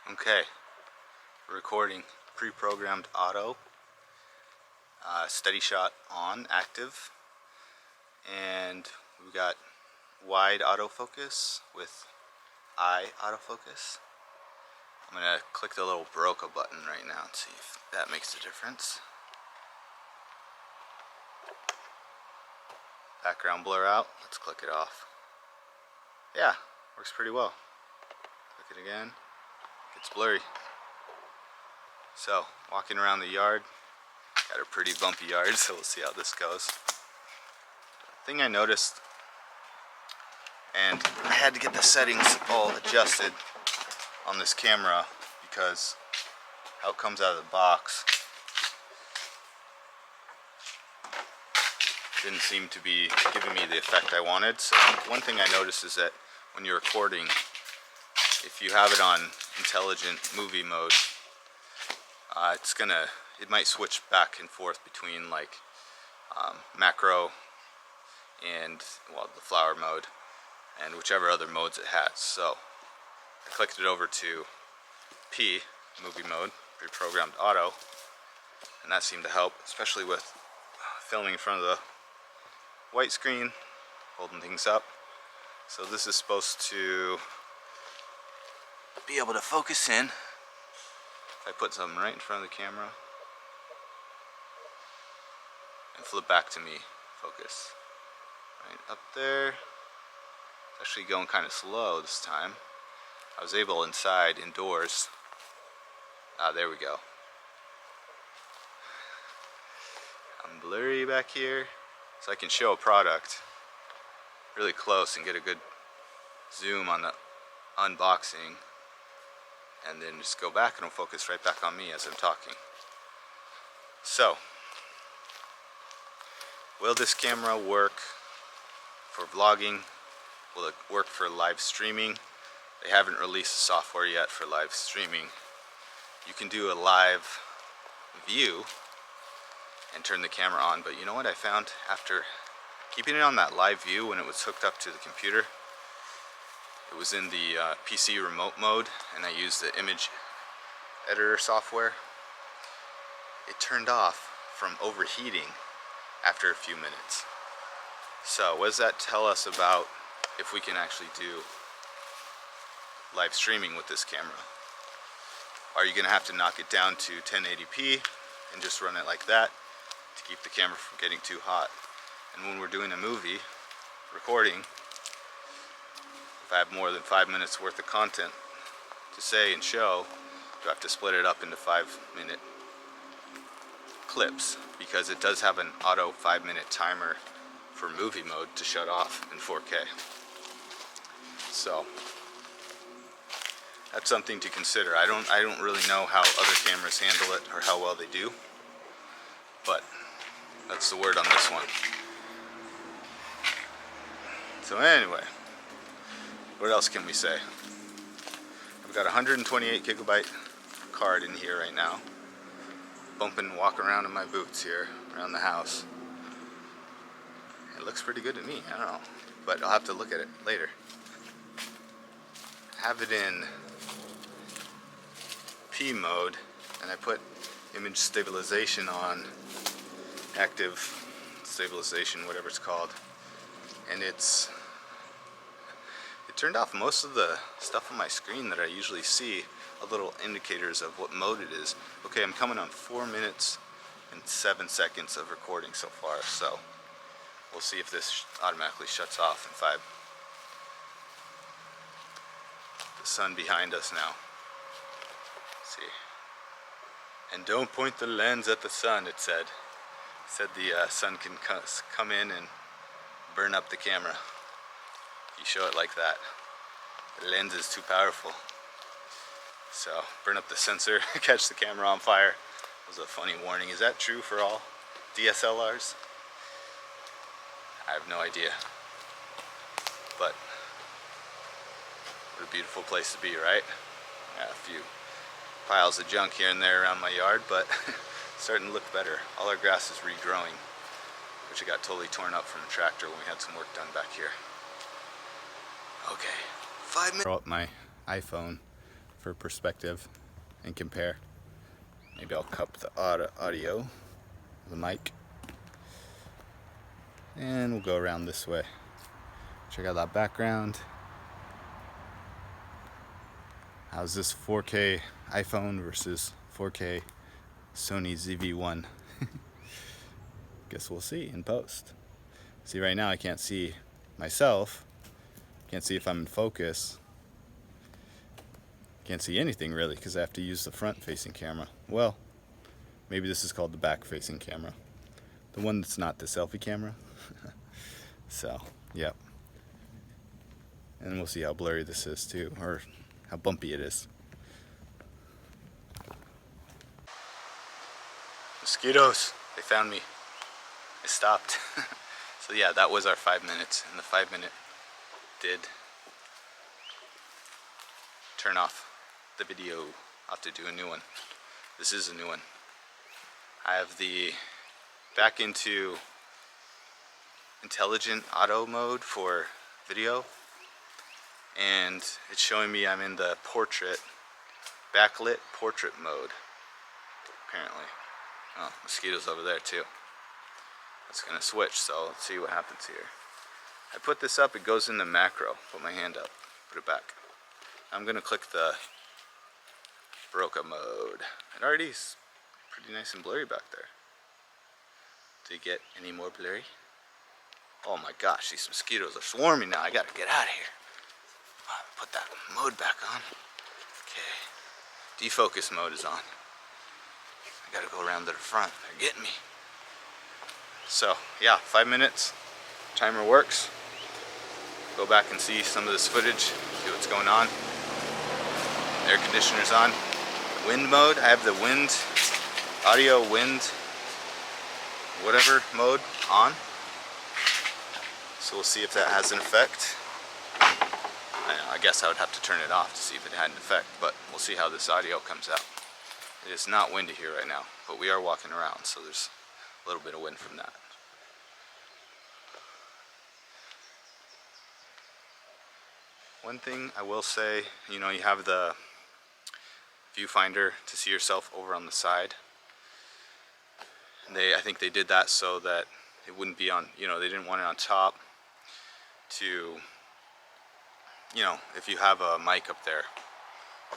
Okay, recording, pre-programmed auto, steady shot on, active, and we've got wide autofocus with eye autofocus. I'm going to click the little Broca button right now and see if that makes a difference. Background blur out, let's click it off. Yeah, works pretty well. Click it again, gets blurry. So, walking around the yard, got a pretty bumpy yard, so we'll see how this goes. Thing I noticed, and I had to get the settings all adjusted on this camera because how it comes out of the box didn't seem to be giving me the effect I wanted. So one thing I noticed is that when you're recording, if you have it on intelligent movie mode, it might switch back and forth between like macro and the flower mode and whichever other modes it has. So I clicked it over to P, movie mode, pre-programmed auto, and that seemed to help, especially with filming in front of the white screen, holding things up. So this is supposed to be able to focus in. If I put something right in front of the camera and flip back to me, focus. Right up there. It's actually going kind of slow this time. I was able indoors. There we go. I'm blurry back here, so I can show a product really close and get a good zoom on the unboxing, and then just go back and it'll focus right back on me as I'm talking. So, will this camera work for vlogging? Will it work for live streaming? They haven't released the software yet for live streaming. You can do a live view and turn the camera on, but you know what I found after keeping it on that live view when it was hooked up to the computer? It was in the PC remote mode, and I used the image editor software. It turned off from overheating after a few minutes. So what does that tell us about if we can actually do live streaming with this camera? Are you going to have to knock it down to 1080p and just run it like that to keep the camera from getting too hot? And when we're doing a movie recording, if I have more than 5 minutes worth of content to say and show, you have to split it up into 5-minute clips, because it does have an auto 5-minute timer for movie mode to shut off in 4K. So that's something to consider. I don't really know how other cameras handle it or how well they do, but that's the word on this one. So anyway, what else can we say? I've got a 128 gigabyte card in here right now. Bumping and walking around in my boots here around the house. It looks pretty good to me. I don't know, but I'll have to look at it later. Have it in P mode, and I put image stabilization on, active stabilization, whatever it's called, and it turned off most of the stuff on my screen that I usually see, little indicators of what mode it is. Okay, I'm coming on 4 minutes and 7 seconds of recording so far, so we'll see if this automatically shuts off in 5. The sun behind us now. Let's see. And don't point the lens at the sun, it said. It said the sun can come in and burn up the camera if you show it like that. The lens is too powerful. So, burn up the sensor, catch the camera on fire. That was a funny warning. Is that true for all DSLRs? I have no idea. But what a beautiful place to be, right? Got a few piles of junk here and there around my yard, but it's starting to look better. All our grass is regrowing, which it got totally torn up from the tractor when we had some work done back here. Okay, 5 minutes. Throw up my iPhone for perspective and compare. Maybe I'll cup the audio, the mic, and we'll go around this way. Check out that background. How's this 4K iPhone versus 4K Sony ZV-1? Guess we'll see in post. See, right now I can't see myself. Can't see if I'm in focus. Can't see anything really because I have to use the front-facing camera. Well, maybe this is called the back-facing camera. The one that's not the selfie camera. So, yep. And we'll see how blurry this is too, or how bumpy it is. Mosquitoes, they found me. I stopped. So yeah, that was our 5 minutes, and the 5-minute did turn off the video. I'll have to do a new one. This is a new one. I have the back into intelligent auto mode for video, and it's showing me I'm in the portrait, backlit portrait mode, apparently. Oh, mosquitoes over there too. It's gonna switch, so let's see what happens here. I put this up, it goes in the macro. Put my hand up, put it back. I'm gonna click the Broca mode. It already is pretty nice and blurry back there. Did it get any more blurry? Oh my gosh, these mosquitoes are swarming now. I gotta get out of here. Put that mode back on. Okay, defocus mode is on. I gotta go around to the front. They're getting me. So yeah, 5 minutes. Timer works. Go back and see some of this footage. See what's going on. Air conditioner's on. Wind mode. I have the wind, audio, wind, whatever mode on. So we'll see if that has an effect. I guess I would have to turn it off to see if it had an effect, but we'll see how this audio comes out. It is not windy here right now, but we are walking around, so there's a little bit of wind from that. One thing I will say, you know, you have the viewfinder to see yourself over on the side. And I think they did that so that it wouldn't be on, you know, they didn't want it on top to, you know, if you have a mic up there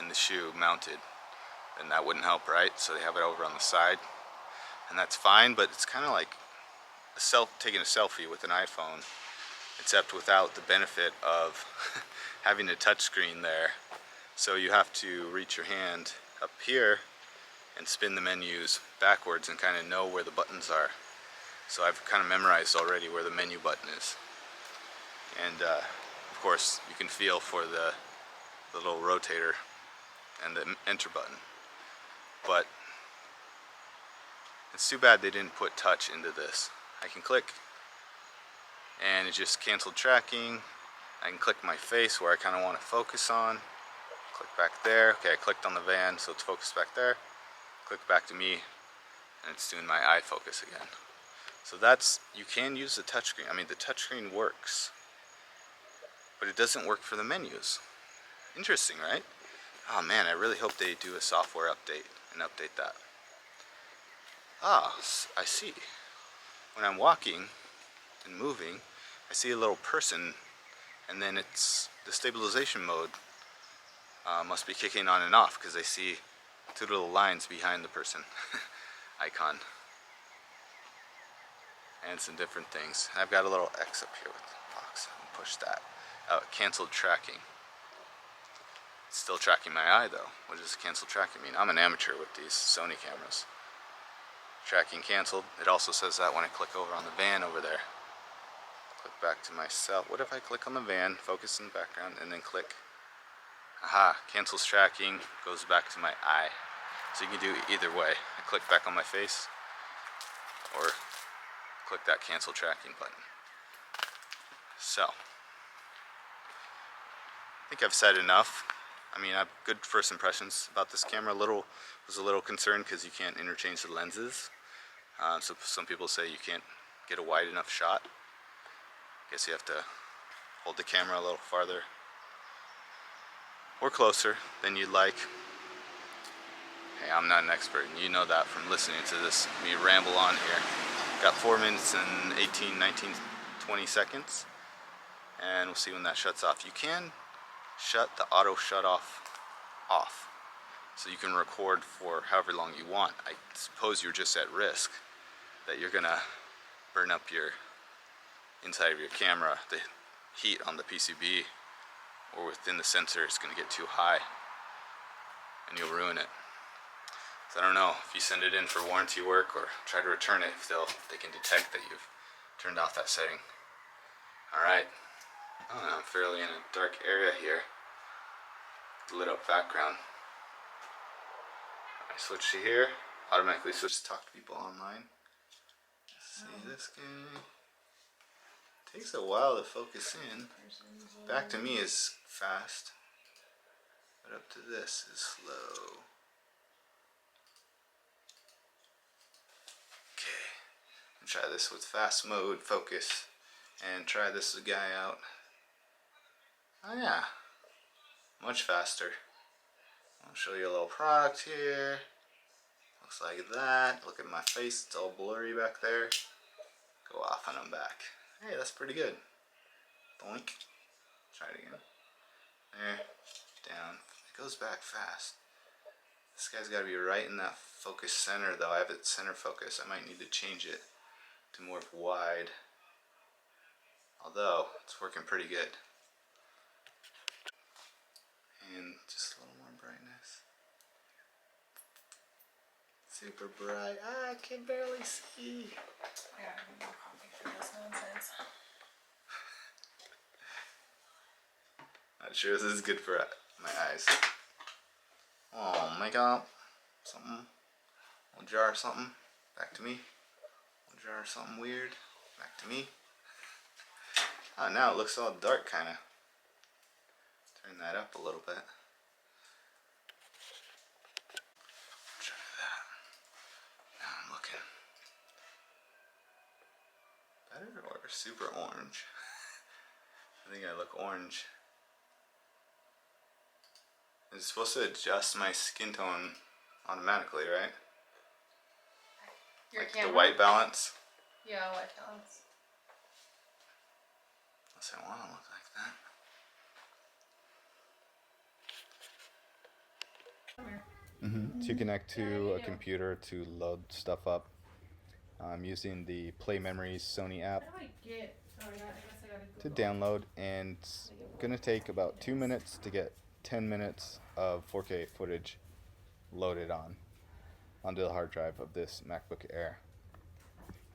in the shoe mounted, then that wouldn't help, right? So they have it over on the side, and that's fine, but it's kind of like taking a selfie with an iPhone, except without the benefit of having a touch screen there. So you have to reach your hand up here and spin the menus backwards and kind of know where the buttons are. So I've kind of memorized already where the menu button is. And of course you can feel for the little rotator and the enter button. But it's too bad they didn't put touch into this. I can click and it just canceled tracking. I can click my face where I kind of want to focus on. Click back there. Okay, I clicked on the van, so it's focused back there. Click back to me, and it's doing my eye focus again. So that's, you can use the touchscreen. I mean, the touchscreen works, but it doesn't work for the menus. Interesting, right? Oh man, I really hope they do a software update and update that. Ah, I see. When I'm walking and moving, I see a little person, and then it's the stabilization mode must be kicking on and off because I see two little lines behind the person icon and some different things. I've got a little X up here with the box. Push that. Canceled tracking. It's still tracking my eye though. What does cancel tracking mean? I'm an amateur with these Sony cameras. Tracking canceled. It also says that when I click over on the van over there. Click back to myself. What if I click on the van, focus in the background, and then click? Aha, cancels tracking, goes back to my eye. So you can do it either way. I click back on my face, or click that cancel tracking button. So, I think I've said enough. I mean, I have good first impressions about this camera. Was a little concerned because you can't interchange the lenses. So some people say you can't get a wide enough shot. I guess you have to hold the camera a little farther or closer than you'd like. Hey, I'm not an expert, and you know that from listening to this me ramble on here. Got 4 minutes and 18, 19, 20 seconds, and we'll see when that shuts off. You can shut the auto shut off, so you can record for however long you want. I suppose you're just at risk that you're gonna burn up your inside of your camera. The heat on the PCB or within the sensor is gonna get too high, and you'll ruin it. So I don't know if you send it in for warranty work or try to return it, if they can detect that you've turned off that setting. Alright, I'm fairly in a dark area here, lit up background. I switch to here, automatically switch to talk to people online. Let's see this guy. Takes a while to focus in. Back to me is fast, but up to this is slow. Try this with fast mode focus and try this guy out. Oh yeah, much faster. I'll show you a little product here. Looks like that. Look at my face, it's all blurry back there. Go off and I'm back. Hey, that's pretty good. Boink. Try it again. There, down. It goes back fast. This guy's got to be right in that focus center though. I have it center focus. I might need to change it to more wide, although it's working pretty good. And just a little more brightness. Super bright. I can barely see. I gotta get more coffee for this nonsense. Not sure this is good for my eyes. Oh, make up something. Little jar of something. Back to me. Jar or something weird. Back to me. Oh, now it looks all dark kind of. Turn that up a little bit. Try that. Now I'm looking better or super orange. I think I look orange. It's supposed to adjust my skin tone automatically, right? Your like camera? the white balance? Yeah, white balance. Unless I want to look like that. To connect to a computer to load stuff up, I'm using the Play Memories Sony app to download, and it's gonna take about 2 minutes to get 10 minutes of 4K footage loaded onto the hard drive of this MacBook Air.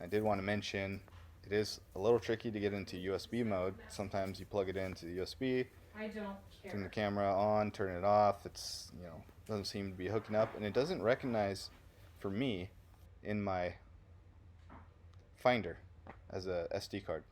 I did want to mention it is a little tricky to get into USB mode. Sometimes you plug it into the USB, turn the camera on, turn it off. It's, doesn't seem to be hooking up, and it doesn't recognize for me in my Finder as a SD card.